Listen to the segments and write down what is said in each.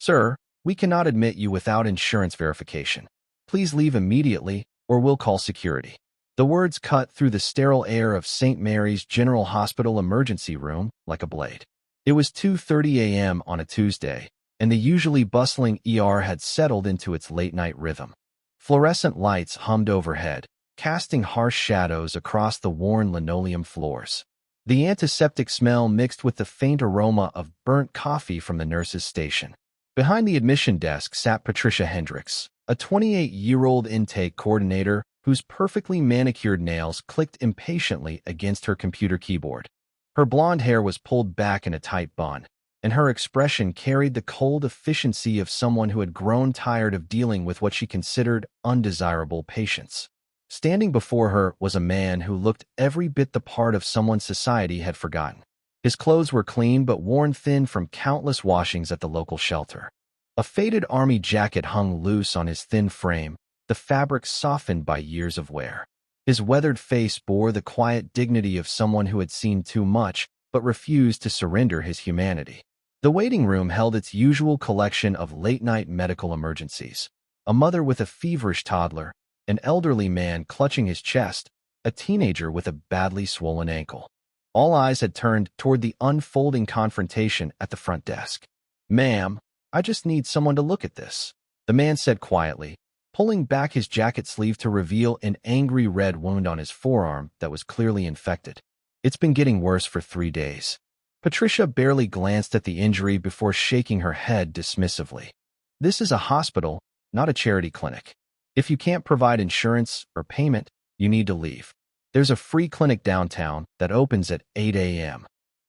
"Sir, we cannot admit you without insurance verification. Please leave immediately, or we'll call security." The words cut through the sterile air of St. Mary's General Hospital emergency room like a blade. It was 2:30 a.m. on a Tuesday, and the usually bustling ER had settled into its late-night rhythm. Fluorescent lights hummed overhead, casting harsh shadows across the worn linoleum floors. The antiseptic smell mixed with the faint aroma of burnt coffee from the nurse's station. Behind the admission desk sat Patricia Hendricks, a 28-year-old intake coordinator whose perfectly manicured nails clicked impatiently against her computer keyboard. Her blonde hair was pulled back in a tight bun, and her expression carried the cold efficiency of someone who had grown tired of dealing with what she considered undesirable patients. Standing before her was a man who looked every bit the part of someone society had forgotten. His clothes were clean but worn thin from countless washings at the local shelter. A faded army jacket hung loose on his thin frame, the fabric softened by years of wear. His weathered face bore the quiet dignity of someone who had seen too much but refused to surrender his humanity. The waiting room held its usual collection of late-night medical emergencies. A mother with a feverish toddler, an elderly man clutching his chest, a teenager with a badly swollen ankle. All eyes had turned toward the unfolding confrontation at the front desk. "Ma'am, I just need someone to look at this," the man said quietly, pulling back his jacket sleeve to reveal an angry red wound on his forearm that was clearly infected. "It's been getting worse for 3 days." Patricia barely glanced at the injury before shaking her head dismissively. "This is a hospital, not a charity clinic. If you can't provide insurance or payment, you need to leave. There's a free clinic downtown that opens at 8 a.m.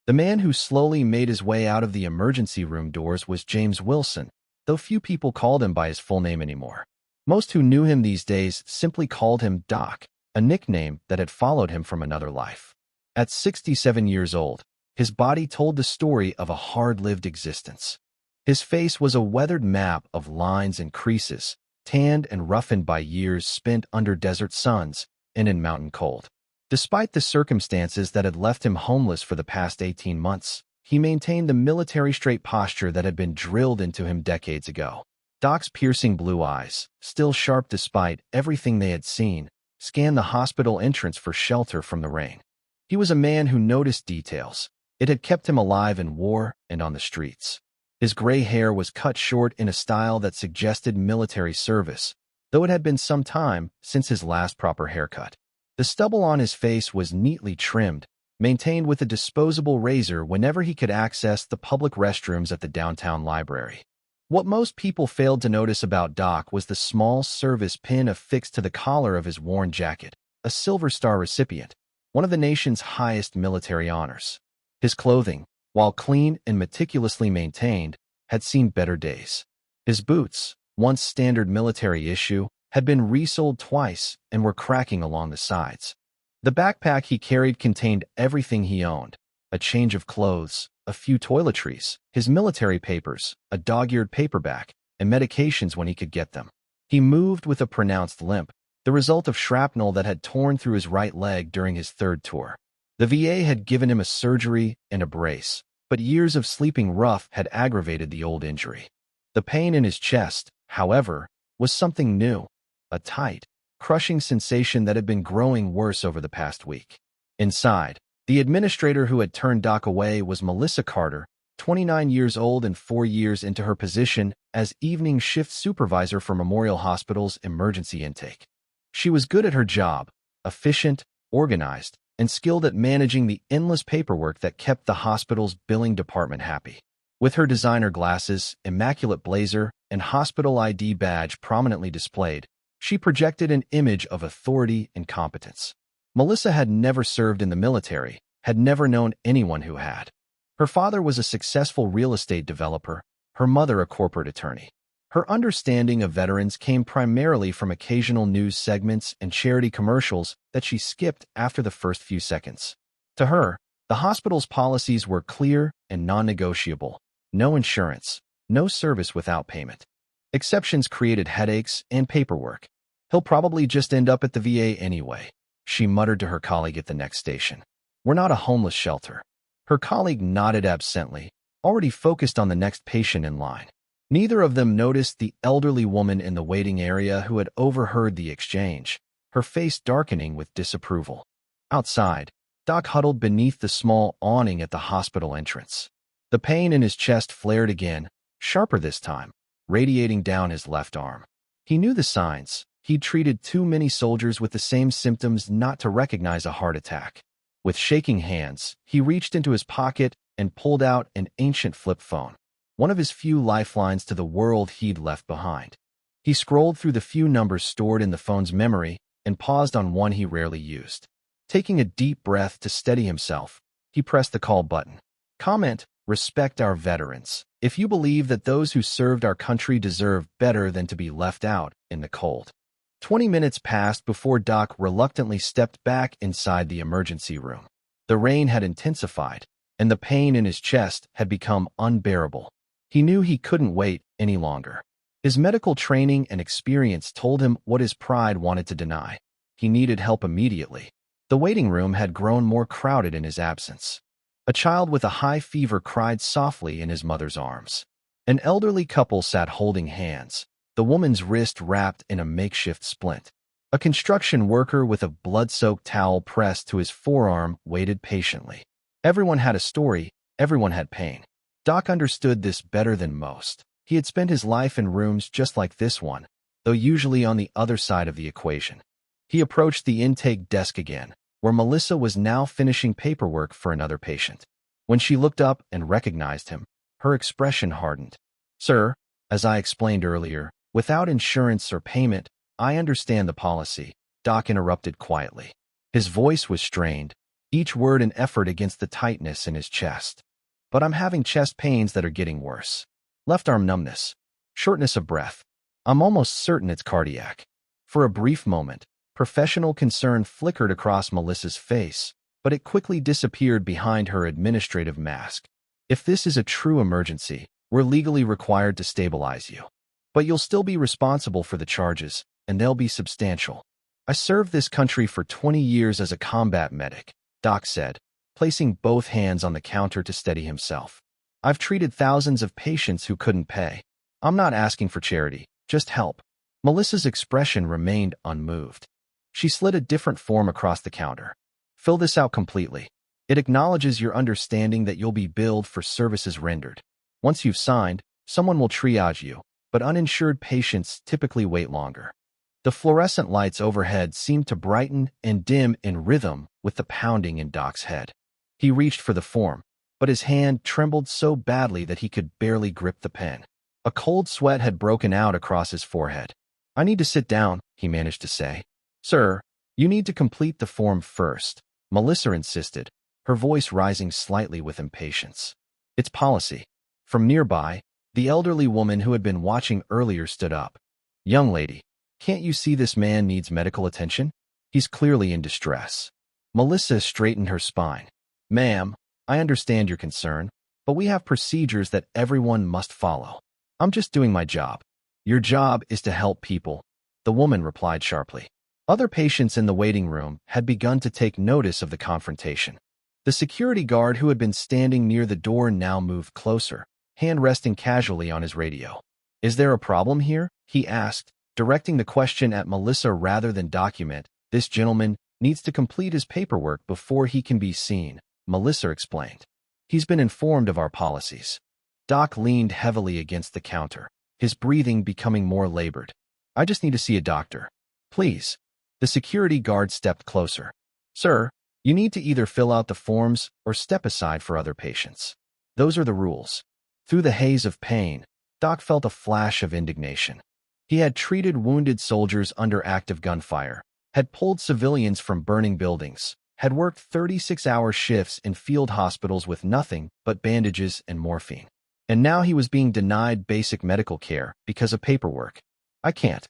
The man who slowly made his way out of the emergency room doors was James Wilson, though few people called him by his full name anymore. Most who knew him these days simply called him Doc, a nickname that had followed him from another life. At 67 years old, his body told the story of a hard-lived existence. His face was a weathered map of lines and creases, tanned and roughened by years spent under desert suns and in mountain cold. Despite the circumstances that had left him homeless for the past 18 months, he maintained the military-straight posture that had been drilled into him decades ago. Doc's piercing blue eyes, still sharp despite everything they had seen, scanned the hospital entrance for shelter from the rain. He was a man who noticed details. It had kept him alive in war and on the streets. His gray hair was cut short in a style that suggested military service, though it had been some time since his last proper haircut. The stubble on his face was neatly trimmed, maintained with a disposable razor whenever he could access the public restrooms at the downtown library. What most people failed to notice about Doc was the small service pin affixed to the collar of his worn jacket, a Silver Star recipient, one of the nation's highest military honors. His clothing, while clean and meticulously maintained, had seen better days. His boots, once standard military issue, had been resoled twice and were cracking along the sides. The backpack he carried contained everything he owned: a change of clothes, a few toiletries, his military papers, a dog-eared paperback, and medications when he could get them. He moved with a pronounced limp, the result of shrapnel that had torn through his right leg during his third tour. The VA had given him a surgery and a brace, but years of sleeping rough had aggravated the old injury. The pain in his chest, however, was something new, a tight, crushing sensation that had been growing worse over the past week. Inside, the administrator who had turned Doc away was Melissa Carter, 29 years old and 4 years into her position as evening shift supervisor for Memorial Hospital's emergency intake. She was good at her job, efficient, organized, and skilled at managing the endless paperwork that kept the hospital's billing department happy. With her designer glasses, immaculate blazer, and hospital ID badge prominently displayed, she projected an image of authority and competence. Melissa had never served in the military, had never known anyone who had. Her father was a successful real estate developer, her mother a corporate attorney. Her understanding of veterans came primarily from occasional news segments and charity commercials that she skipped after the first few seconds. To her, the hospital's policies were clear and non-negotiable: no insurance, no service without payment. Exceptions created headaches and paperwork. "He'll probably just end up at the VA anyway," she muttered to her colleague at the next station. "We're not a homeless shelter." Her colleague nodded absently, already focused on the next patient in line. Neither of them noticed the elderly woman in the waiting area who had overheard the exchange, her face darkening with disapproval. Outside, Doc huddled beneath the small awning at the hospital entrance. The pain in his chest flared again, sharper this time, radiating down his left arm. He knew the signs. He'd treated too many soldiers with the same symptoms not to recognize a heart attack. With shaking hands, he reached into his pocket and pulled out an ancient flip phone, one of his few lifelines to the world he'd left behind. He scrolled through the few numbers stored in the phone's memory and paused on one he rarely used. Taking a deep breath to steady himself, he pressed the call button. Comment, respect our veterans. If you believe that those who served our country deserve better than to be left out in the cold. 20 minutes passed before Doc reluctantly stepped back inside the emergency room. The rain had intensified, and the pain in his chest had become unbearable. He knew he couldn't wait any longer. His medical training and experience told him what his pride wanted to deny. He needed help immediately. The waiting room had grown more crowded in his absence. A child with a high fever cried softly in his mother's arms. An elderly couple sat holding hands, the woman's wrist wrapped in a makeshift splint. A construction worker with a blood-soaked towel pressed to his forearm waited patiently. Everyone had a story, everyone had pain. Doc understood this better than most. He had spent his life in rooms just like this one, though usually on the other side of the equation. He approached the intake desk again, where Melissa was now finishing paperwork for another patient. When she looked up and recognized him, her expression hardened. "Sir, as I explained earlier, without insurance or payment, I understand the policy," Doc interrupted quietly. His voice was strained, each word an effort against the tightness in his chest. "But I'm having chest pains that are getting worse. Left arm numbness. Shortness of breath. I'm almost certain it's cardiac." For a brief moment, professional concern flickered across Melissa's face, but it quickly disappeared behind her administrative mask. "If this is a true emergency, we're legally required to stabilize you. But you'll still be responsible for the charges, and they'll be substantial. I served this country for 20 years as a combat medic," Doc said, placing both hands on the counter to steady himself. "I've treated thousands of patients who couldn't pay. I'm not asking for charity, just help." Melissa's expression remained unmoved. She slid a different form across the counter. "Fill this out completely. It acknowledges your understanding that you'll be billed for services rendered. Once you've signed, someone will triage you, but uninsured patients typically wait longer." The fluorescent lights overhead seemed to brighten and dim in rhythm with the pounding in Doc's head. He reached for the form, but his hand trembled so badly that he could barely grip the pen. A cold sweat had broken out across his forehead. "I need to sit down," he managed to say. "Sir, you need to complete the form first," Melissa insisted, her voice rising slightly with impatience. "It's policy." From nearby, the elderly woman who had been watching earlier stood up. "Young lady, can't you see this man needs medical attention? He's clearly in distress." Melissa straightened her spine. "Ma'am, I understand your concern, but we have procedures that everyone must follow. I'm just doing my job." "Your job is to help people," the woman replied sharply. Other patients in the waiting room had begun to take notice of the confrontation. The security guard who had been standing near the door now moved closer, hand resting casually on his radio. "Is there a problem here?" he asked, directing the question at Melissa rather than document. "This gentleman needs to complete his paperwork before he can be seen," Melissa explained. "He's been informed of our policies." Doc leaned heavily against the counter, his breathing becoming more labored. "I just need to see a doctor. Please." The security guard stepped closer. "Sir, you need to either fill out the forms or step aside for other patients. Those are the rules." Through the haze of pain, Doc felt a flash of indignation. He had treated wounded soldiers under active gunfire, had pulled civilians from burning buildings, had worked 36-hour shifts in field hospitals with nothing but bandages and morphine. And now he was being denied basic medical care because of paperwork. I can't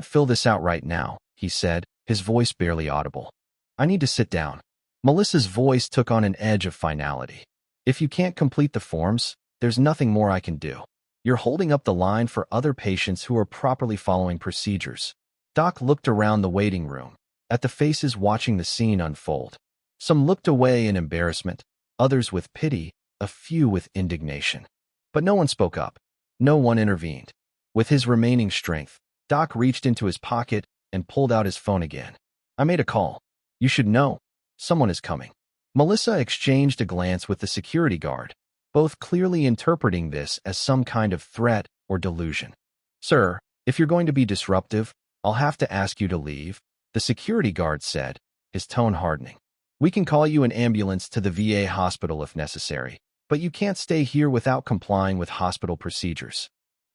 fill this out right now," he said, his voice barely audible. "I need to sit down." Melissa's voice took on an edge of finality. "If you can't complete the forms, there's nothing more I can do. You're holding up the line for other patients who are properly following procedures." Doc looked around the waiting room, at the faces watching the scene unfold. Some looked away in embarrassment, others with pity, a few with indignation. But no one spoke up. No one intervened. With his remaining strength, Doc reached into his pocket and pulled out his phone again. I made a call. You should know. Someone is coming. Melissa exchanged a glance with the security guard, both clearly interpreting this as some kind of threat or delusion. Sir, if you're going to be disruptive, I'll have to ask you to leave, the security guard said, his tone hardening. We can call you an ambulance to the VA hospital if necessary, but you can't stay here without complying with hospital procedures.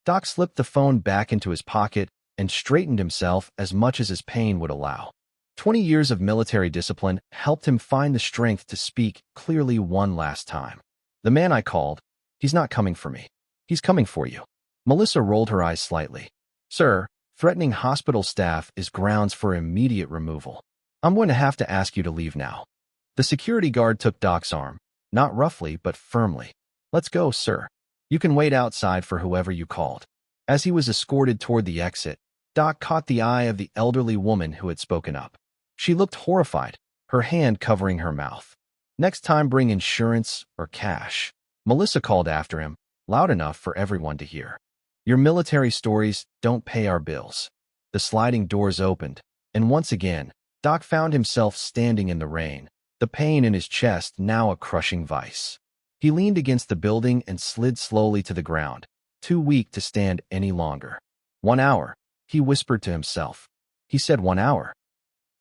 Doc slipped the phone back into his pocket and straightened himself as much as his pain would allow. 20 years of military discipline helped him find the strength to speak clearly one last time. The man I called, he's not coming for me. He's coming for you. Melissa rolled her eyes slightly. Sir, threatening hospital staff is grounds for immediate removal. I'm going to have to ask you to leave now. The security guard took Doc's arm, not roughly but firmly. Let's go, sir. You can wait outside for whoever you called. As he was escorted toward the exit, Doc caught the eye of the elderly woman who had spoken up. She looked horrified, her hand covering her mouth. Next time bring insurance or cash. Melissa called after him, loud enough for everyone to hear. Your military stories don't pay our bills. The sliding doors opened, and once again, Doc found himself standing in the rain, the pain in his chest now a crushing vice. He leaned against the building and slid slowly to the ground, too weak to stand any longer. 1 hour, he whispered to himself. He said 1 hour.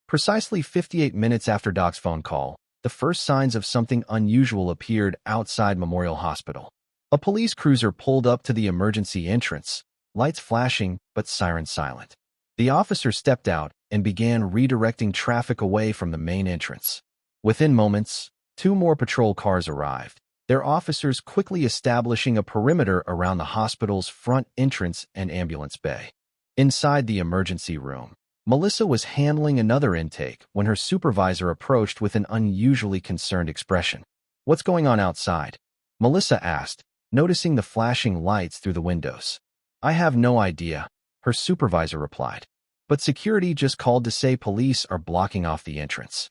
Precisely 58 minutes after Doc's phone call, the first signs of something unusual appeared outside Memorial Hospital. A police cruiser pulled up to the emergency entrance, lights flashing but sirens silent. The officer stepped out and began redirecting traffic away from the main entrance. Within moments, 2 more patrol cars arrived, their officers quickly establishing a perimeter around the hospital's front entrance and ambulance bay. Inside the emergency room, Melissa was handling another intake when her supervisor approached with an unusually concerned expression. What's going on outside? Melissa asked, noticing the flashing lights through the windows. I have no idea, her supervisor replied. But security just called to say police are blocking off the entrance.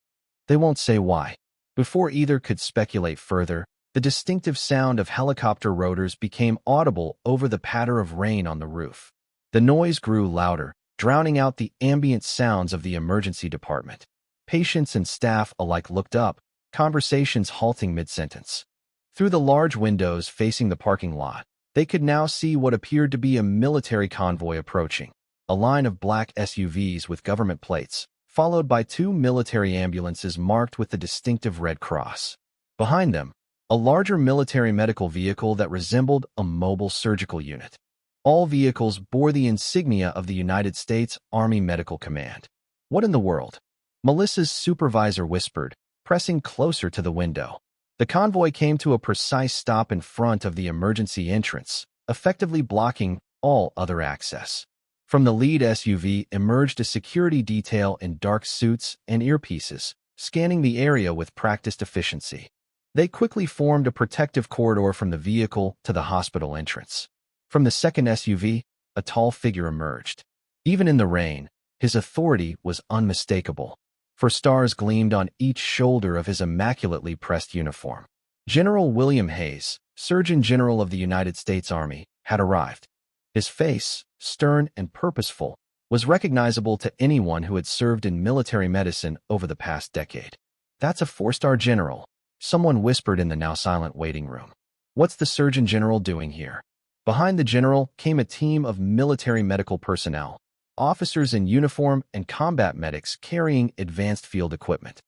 They won't say why. Before either could speculate further, the distinctive sound of helicopter rotors became audible over the patter of rain on the roof. The noise grew louder, drowning out the ambient sounds of the emergency department. Patients and staff alike looked up, conversations halting mid-sentence. Through the large windows facing the parking lot, they could now see what appeared to be a military convoy approaching, a line of black SUVs with government plates, followed by 2 military ambulances marked with the distinctive Red Cross. Behind them, a larger military medical vehicle that resembled a mobile surgical unit. All vehicles bore the insignia of the United States Army Medical Command. What in the world? Melissa's supervisor whispered, pressing closer to the window. The convoy came to a precise stop in front of the emergency entrance, effectively blocking all other access. From the lead SUV emerged a security detail in dark suits and earpieces, scanning the area with practiced efficiency. They quickly formed a protective corridor from the vehicle to the hospital entrance. From the second SUV, a tall figure emerged. Even in the rain, his authority was unmistakable, for stars gleamed on each shoulder of his immaculately pressed uniform. General William Hayes, Surgeon General of the United States Army, had arrived. His face, stern and purposeful, was recognizable to anyone who had served in military medicine over the past decade. That's a 4-star general, someone whispered in the now silent waiting room. What's the Surgeon General doing here? Behind the general came a team of military medical personnel, officers in uniform and combat medics carrying advanced field equipment.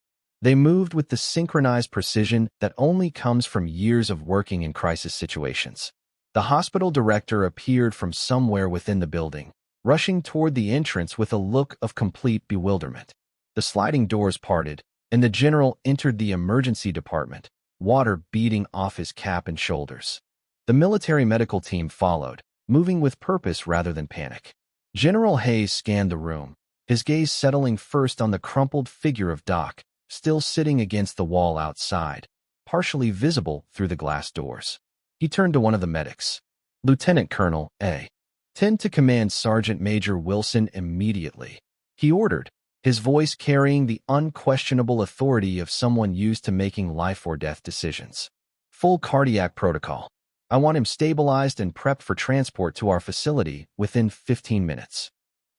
They moved with the synchronized precision that only comes from years of working in crisis situations. The hospital director appeared from somewhere within the building, rushing toward the entrance with a look of complete bewilderment. The sliding doors parted, and the general entered the emergency department, water beading off his cap and shoulders. The military medical team followed, moving with purpose rather than panic. General Hayes scanned the room, his gaze settling first on the crumpled figure of Doc, still sitting against the wall outside, partially visible through the glass doors. He turned to one of the medics. Lieutenant Colonel A. Tend to command Sergeant Major Wilson immediately, he ordered, his voice carrying the unquestionable authority of someone used to making life or death decisions. Full cardiac protocol. I want him stabilized and prepped for transport to our facility within 15 minutes.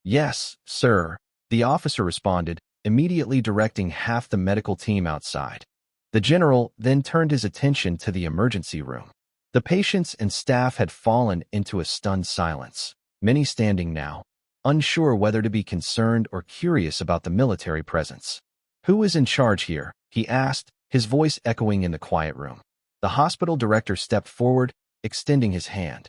Yes, sir, the officer responded, immediately directing half the medical team outside. The general then turned his attention to the emergency room. The patients and staff had fallen into a stunned silence, many standing now, unsure whether to be concerned or curious about the military presence. "Who is in charge here?" he asked, his voice echoing in the quiet room. The hospital director stepped forward, extending his hand.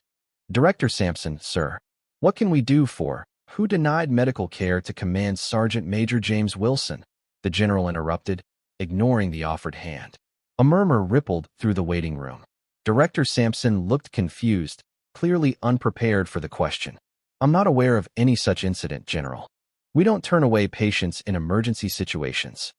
"Director Sampson, sir. What can we do for? Who denied medical care to Command Sergeant Major James Wilson?" the general interrupted, ignoring the offered hand. A murmur rippled through the waiting room. Director Sampson looked confused, clearly unprepared for the question. "I'm not aware of any such incident, General. We don't turn away patients in emergency situations."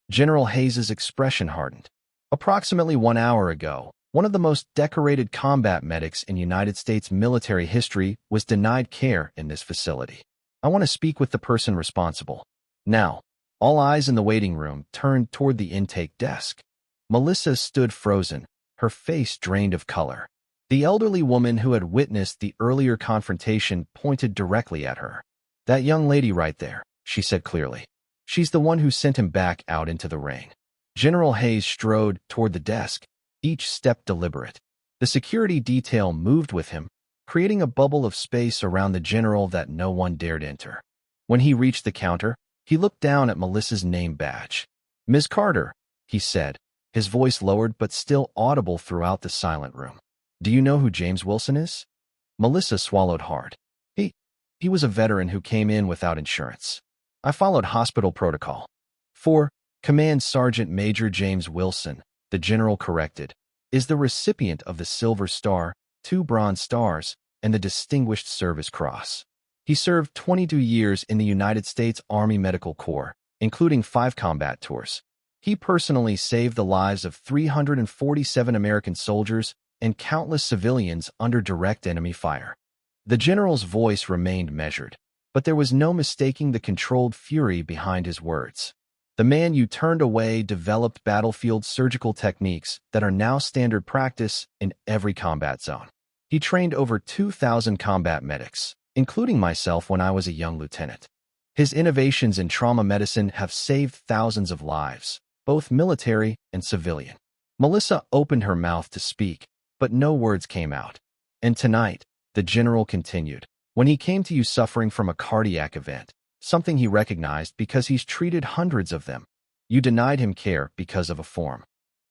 General Hayes's expression hardened. "Approximately 1 hour ago, one of the most decorated combat medics in United States military history was denied care in this facility. I want to speak with the person responsible." Now, all eyes in the waiting room turned toward the intake desk. Melissa stood frozen, her face drained of color. The elderly woman who had witnessed the earlier confrontation pointed directly at her. "That young lady right there," she said clearly. "She's the one who sent him back out into the rain." General Hayes strode toward the desk, each step deliberate. The security detail moved with him, creating a bubble of space around the general that no one dared enter. When he reached the counter, he looked down at Melissa's name badge. "Ms. Carter," he said, his voice lowered but still audible throughout the silent room. "Do you know who James Wilson is?" Melissa swallowed hard. He was a veteran who came in without insurance. I followed hospital protocol." "For Command Sergeant Major James Wilson," the general corrected, "is the recipient of the Silver Star, 2 Bronze Stars, and the Distinguished Service Cross. He served 22 years in the United States Army Medical Corps, including 5 combat tours. He personally saved the lives of 347 American soldiers and countless civilians under direct enemy fire." The general's voice remained measured, but there was no mistaking the controlled fury behind his words. "The man you turned away developed battlefield surgical techniques that are now standard practice in every combat zone. He trained over 2,000 combat medics, including myself when I was a young lieutenant. His innovations in trauma medicine have saved thousands of lives, both military and civilian." Melissa opened her mouth to speak, but no words came out. "And tonight," the general continued, "when he came to you suffering from a cardiac event, something he recognized because he's treated hundreds of them, you denied him care because of a form."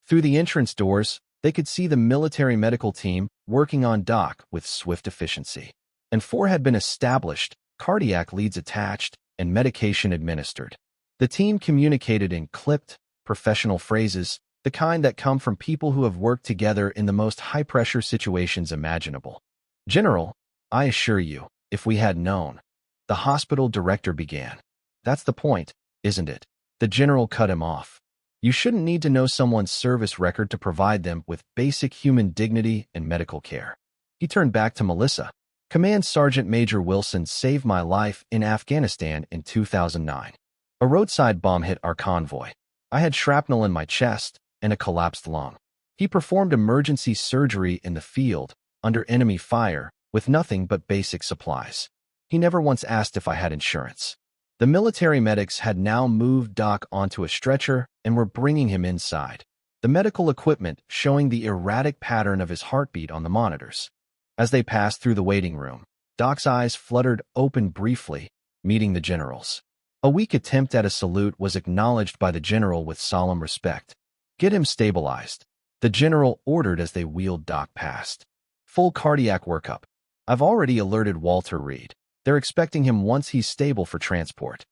Through the entrance doors, they could see the military medical team working on Doc with swift efficiency. And 4 had been established, cardiac leads attached, and medication administered. The team communicated in clipped, professional phrases, the kind that come from people who have worked together in the most high-pressure situations imaginable. "General, I assure you, if we had known," the hospital director began. "That's the point, isn't it?" The general cut him off. "You shouldn't need to know someone's service record to provide them with basic human dignity and medical care." He turned back to Melissa. "Command Sergeant Major Wilson saved my life in Afghanistan in 2009. A roadside bomb hit our convoy. I had shrapnel in my chest and a collapsed lung. He performed emergency surgery in the field, under enemy fire, with nothing but basic supplies. He never once asked if I had insurance." The military medics had now moved Doc onto a stretcher and were bringing him inside, the medical equipment showing the erratic pattern of his heartbeat on the monitors. As they passed through the waiting room, Doc's eyes fluttered open briefly, meeting the general's. A weak attempt at a salute was acknowledged by the general with solemn respect. "Get him stabilized," the general ordered as they wheeled Doc past. "Full cardiac workup. I've already alerted Walter Reed. They're expecting him once he's stable for transport."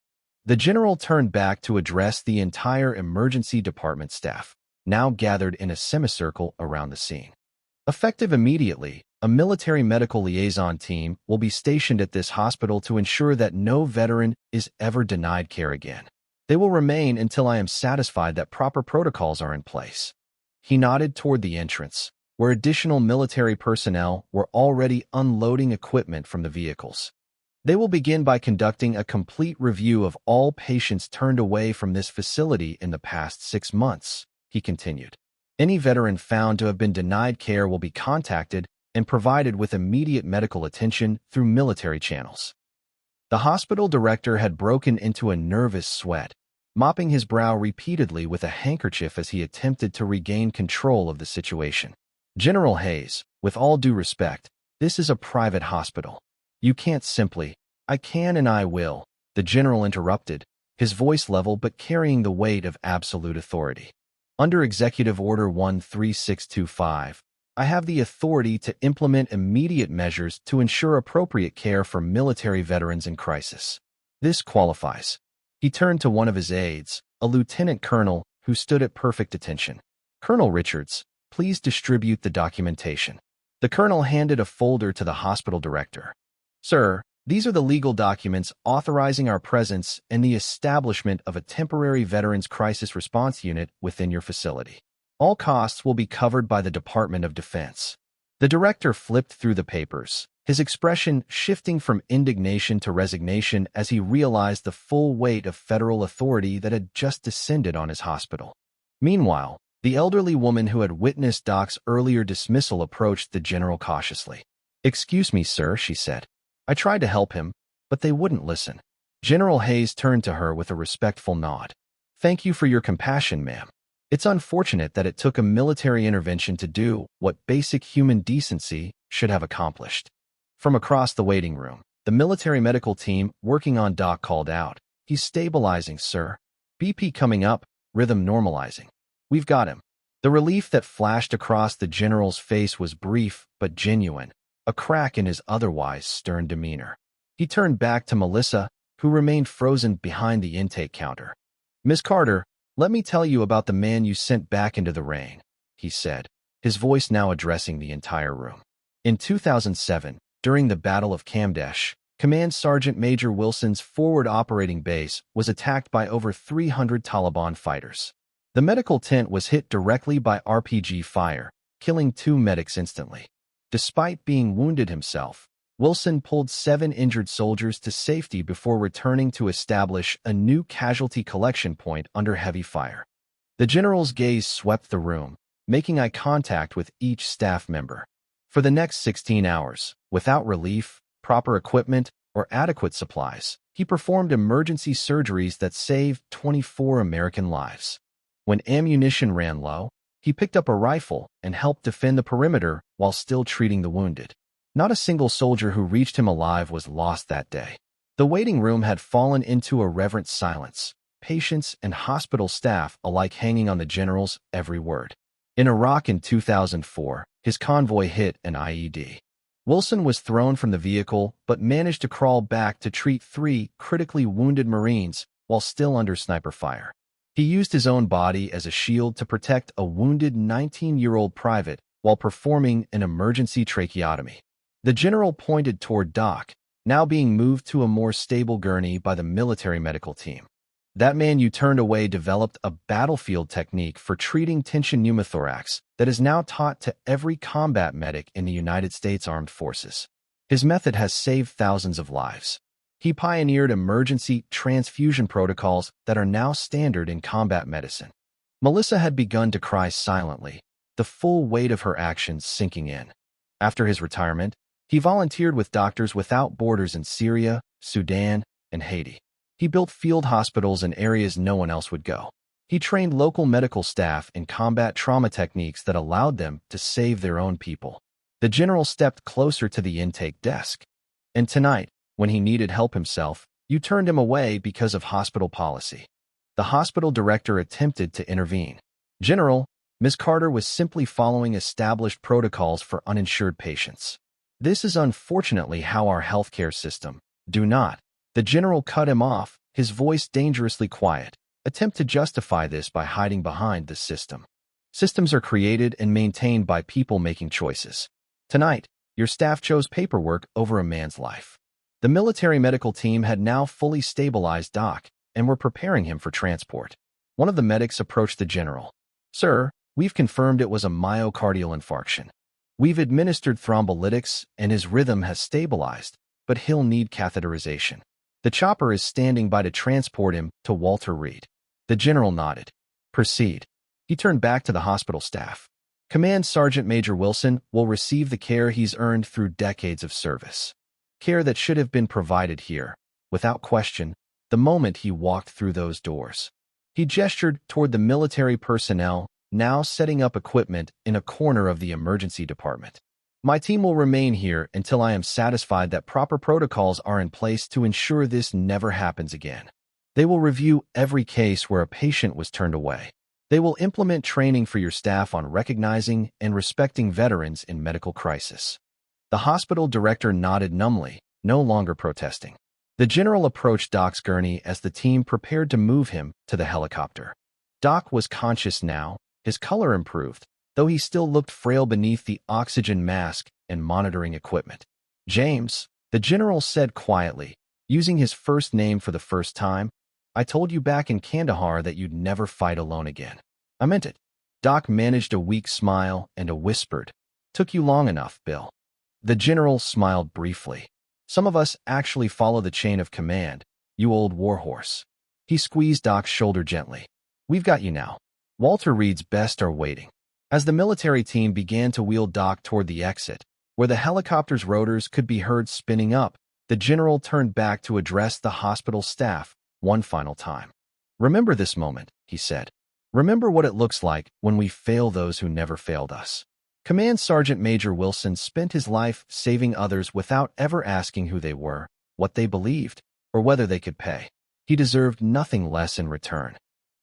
The general turned back to address the entire emergency department staff, now gathered in a semicircle around the scene. "Effective immediately, a military medical liaison team will be stationed at this hospital to ensure that no veteran is ever denied care again. They will remain until I am satisfied that proper protocols are in place." He nodded toward the entrance, where additional military personnel were already unloading equipment from the vehicles. "They will begin by conducting a complete review of all patients turned away from this facility in the past 6 months," he continued. Any veteran found to have been denied care will be contacted and provided with immediate medical attention through military channels. The hospital director had broken into a nervous sweat, mopping his brow repeatedly with a handkerchief as he attempted to regain control of the situation. General Hayes, with all due respect, this is a private hospital. You can't simply, I can and I will, the general interrupted, his voice level but carrying the weight of absolute authority. Under Executive Order 13625, I have the authority to implement immediate measures to ensure appropriate care for military veterans in crisis. This qualifies. He turned to one of his aides, a lieutenant colonel who stood at perfect attention. Colonel Richards, please distribute the documentation. The colonel handed a folder to the hospital director. Sir, these are the legal documents authorizing our presence and the establishment of a temporary Veterans Crisis Response Unit within your facility. All costs will be covered by the Department of Defense. The director flipped through the papers, his expression shifting from indignation to resignation as he realized the full weight of federal authority that had just descended on his hospital. Meanwhile, the elderly woman who had witnessed Doc's earlier dismissal approached the general cautiously. Excuse me, sir, she said. I tried to help him, but they wouldn't listen. General Hayes turned to her with a respectful nod. Thank you for your compassion, ma'am. It's unfortunate that it took a military intervention to do what basic human decency should have accomplished. From across the waiting room, the military medical team working on Doc called out, He's stabilizing, sir. BP coming up, rhythm normalizing. We've got him. The relief that flashed across the general's face was brief but genuine, a crack in his otherwise stern demeanor. He turned back to Melissa, who remained frozen behind the intake counter. Miss Carter, let me tell you about the man you sent back into the rain, he said, his voice now addressing the entire room. In 2007, during the Battle of Kamdesh, Command Sergeant Major Wilson's forward operating base was attacked by over 300 Taliban fighters. The medical tent was hit directly by RPG fire, killing 2 medics instantly. Despite being wounded himself, Wilson pulled 7 injured soldiers to safety before returning to establish a new casualty collection point under heavy fire. The general's gaze swept the room, making eye contact with each staff member. For the next 16 hours, without relief, proper equipment, or adequate supplies, he performed emergency surgeries that saved 24 American lives. When ammunition ran low, he picked up a rifle and helped defend the perimeter while still treating the wounded. Not a single soldier who reached him alive was lost that day. The waiting room had fallen into a reverent silence, patients and hospital staff alike hanging on the general's every word. In Iraq in 2004, his convoy hit an IED. Wilson was thrown from the vehicle but managed to crawl back to treat 3 critically wounded Marines while still under sniper fire. He used his own body as a shield to protect a wounded 19-year-old private while performing an emergency tracheotomy. The general pointed toward Doc, now being moved to a more stable gurney by the military medical team. That man you turned away developed a battlefield technique for treating tension pneumothorax that is now taught to every combat medic in the United States Armed Forces. His method has saved thousands of lives. He pioneered emergency transfusion protocols that are now standard in combat medicine. Melissa had begun to cry silently, the full weight of her actions sinking in. After his retirement, he volunteered with Doctors Without Borders in Syria, Sudan, and Haiti. He built field hospitals in areas no one else would go. He trained local medical staff in combat trauma techniques that allowed them to save their own people. The general stepped closer to the intake desk. And tonight, when he needed help himself, you turned him away because of hospital policy. The hospital director attempted to intervene. General, Ms. Carter was simply following established protocols for uninsured patients. This is unfortunately how our healthcare system, do not. The general cut him off, his voice dangerously quiet. Attempt to justify this by hiding behind the system. Systems are created and maintained by people making choices. Tonight, your staff chose paperwork over a man's life. The military medical team had now fully stabilized Doc and were preparing him for transport. One of the medics approached the general. Sir, we've confirmed it was a myocardial infarction. We've administered thrombolytics and his rhythm has stabilized, but he'll need catheterization. The chopper is standing by to transport him to Walter Reed. The general nodded. Proceed. He turned back to the hospital staff. Command Sergeant Major Wilson will receive the care he's earned through decades of service. Care that should have been provided here, without question, the moment he walked through those doors. He gestured toward the military personnel, now setting up equipment in a corner of the emergency department. My team will remain here until I am satisfied that proper protocols are in place to ensure this never happens again. They will review every case where a patient was turned away. They will implement training for your staff on recognizing and respecting veterans in medical crisis. The hospital director nodded numbly, no longer protesting. The general approached Doc's gurney as the team prepared to move him to the helicopter. Doc was conscious now, his color improved, though he still looked frail beneath the oxygen mask and monitoring equipment. "James," the general said quietly, using his first name for the first time, "I told you back in Kandahar that you'd never fight alone again." "I meant it." Doc managed a weak smile and a whispered, "Took you long enough, Bill." The general smiled briefly. "Some of us actually follow the chain of command, you old warhorse." He squeezed Doc's shoulder gently. "We've got you now. Walter Reed's best are waiting." As the military team began to wheel Doc toward the exit, where the helicopter's rotors could be heard spinning up, the general turned back to address the hospital staff one final time. "Remember this moment," he said. "Remember what it looks like when we fail those who never failed us." Command Sergeant Major Wilson spent his life saving others without ever asking who they were, what they believed, or whether they could pay. He deserved nothing less in return.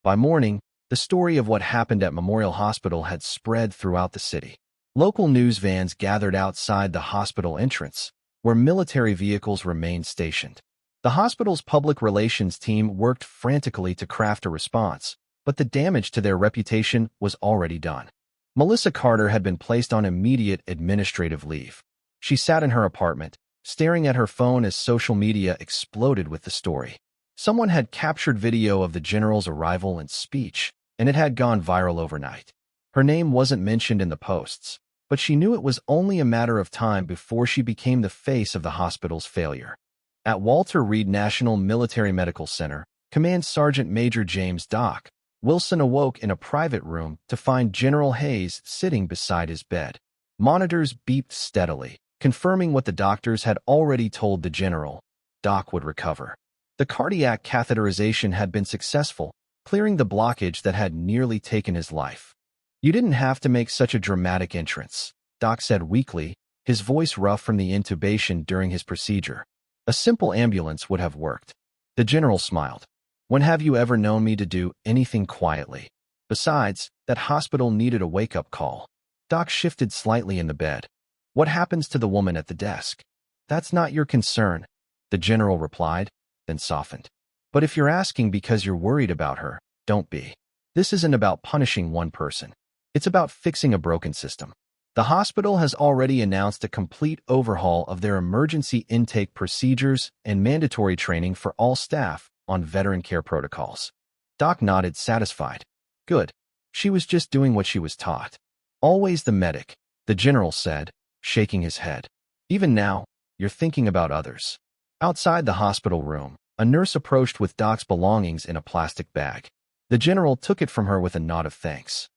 By morning, the story of what happened at Memorial Hospital had spread throughout the city. Local news vans gathered outside the hospital entrance, where military vehicles remained stationed. The hospital's public relations team worked frantically to craft a response, but the damage to their reputation was already done. Melissa Carter had been placed on immediate administrative leave. She sat in her apartment, staring at her phone as social media exploded with the story. Someone had captured video of the general's arrival and speech, and it had gone viral overnight. Her name wasn't mentioned in the posts, but she knew it was only a matter of time before she became the face of the hospital's failure. At Walter Reed National Military Medical Center, Command Sergeant Major James Doc Wilson awoke in a private room to find General Hayes sitting beside his bed. Monitors beeped steadily, confirming what the doctors had already told the general: Doc would recover. The cardiac catheterization had been successful, clearing the blockage that had nearly taken his life. "You didn't have to make such a dramatic entrance," Doc said weakly, his voice rough from the intubation during his procedure. "A simple ambulance would have worked." The general smiled. "When have you ever known me to do anything quietly? Besides, that hospital needed a wake-up call." Doc shifted slightly in the bed. "What happens to the woman at the desk?" "That's not your concern," the general replied, then softened. "But if you're asking because you're worried about her, don't be. This isn't about punishing one person. It's about fixing a broken system." The hospital has already announced a complete overhaul of their emergency intake procedures and mandatory training for all staff on veteran care protocols. Doc nodded, satisfied. "Good. She was just doing what she was taught." "Always the medic," the general said, shaking his head. "Even now, you're thinking about others." Outside the hospital room, a nurse approached with Doc's belongings in a plastic bag. The general took it from her with a nod of thanks.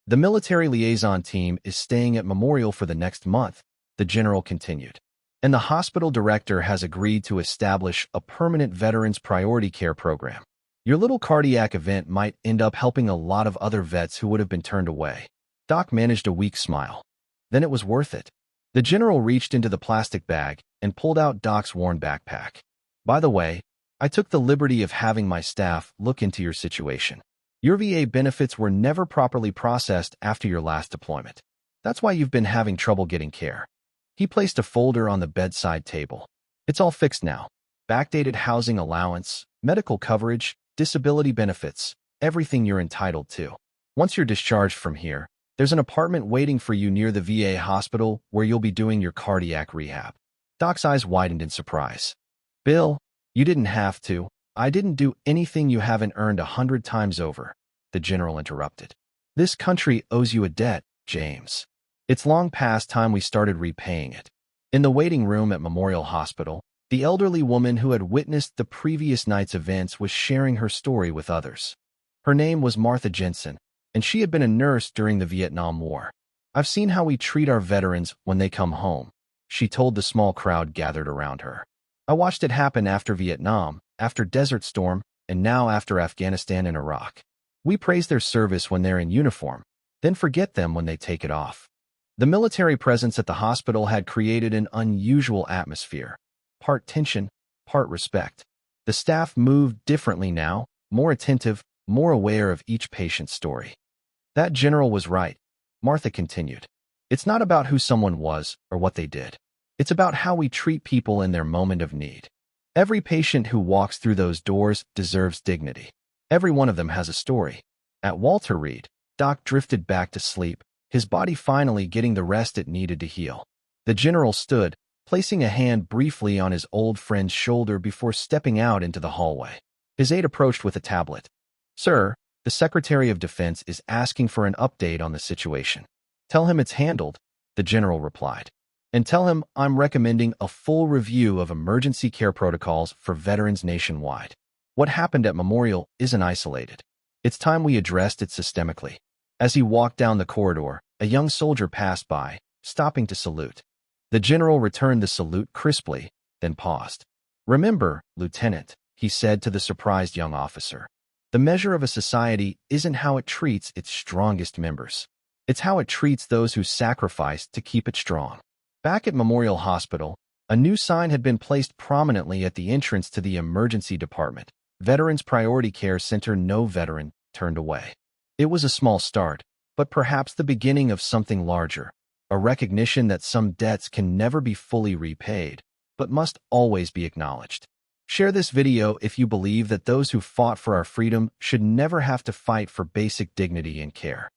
"The military liaison team is staying at Memorial for the next month," the general continued. "And the hospital director has agreed to establish a permanent veterans priority care program. Your little cardiac event might end up helping a lot of other vets who would have been turned away." Doc managed a weak smile. "Then it was worth it." The general reached into the plastic bag and pulled out Doc's worn backpack. "By the way, I took the liberty of having my staff look into your situation. Your VA benefits were never properly processed after your last deployment. That's why you've been having trouble getting care." He placed a folder on the bedside table. "It's all fixed now. Backdated housing allowance, medical coverage, disability benefits, everything you're entitled to. Once you're discharged from here, there's an apartment waiting for you near the VA hospital where you'll be doing your cardiac rehab." Doc's eyes widened in surprise. "Bill, you didn't have to. I didn't do anything you haven't earned 100 times over," the general interrupted. "This country owes you a debt, James. It's long past time we started repaying it." In the waiting room at Memorial Hospital, the elderly woman who had witnessed the previous night's events was sharing her story with others. Her name was Martha Jensen, and she had been a nurse during the Vietnam War. "I've seen how we treat our veterans when they come home," she told the small crowd gathered around her. "I watched it happen after Vietnam, after Desert Storm, and now after Afghanistan and Iraq. We praise their service when they're in uniform, then forget them when they take it off." The military presence at the hospital had created an unusual atmosphere, part tension, part respect. The staff moved differently now, more attentive, more aware of each patient's story. "That general was right," Martha continued. "It's not about who someone was or what they did. It's about how we treat people in their moment of need. Every patient who walks through those doors deserves dignity. Every one of them has a story." At Walter Reed, Doc drifted back to sleep, his body finally getting the rest it needed to heal. The general stood, placing a hand briefly on his old friend's shoulder before stepping out into the hallway. His aide approached with a tablet. "Sir, the Secretary of Defense is asking for an update on the situation." "Tell him it's handled," the general replied. "And tell him I'm recommending a full review of emergency care protocols for veterans nationwide. What happened at Memorial isn't isolated. It's time we addressed it systemically." As he walked down the corridor, a young soldier passed by, stopping to salute. The general returned the salute crisply, then paused. "Remember, Lieutenant," he said to the surprised young officer, "the measure of a society isn't how it treats its strongest members. It's how it treats those who sacrifice to keep it strong." Back at Memorial Hospital, a new sign had been placed prominently at the entrance to the emergency department: Veterans Priority Care Center. No veteran turned away. It was a small start, but perhaps the beginning of something larger, a recognition that some debts can never be fully repaid, but must always be acknowledged. Share this video if you believe that those who fought for our freedom should never have to fight for basic dignity and care.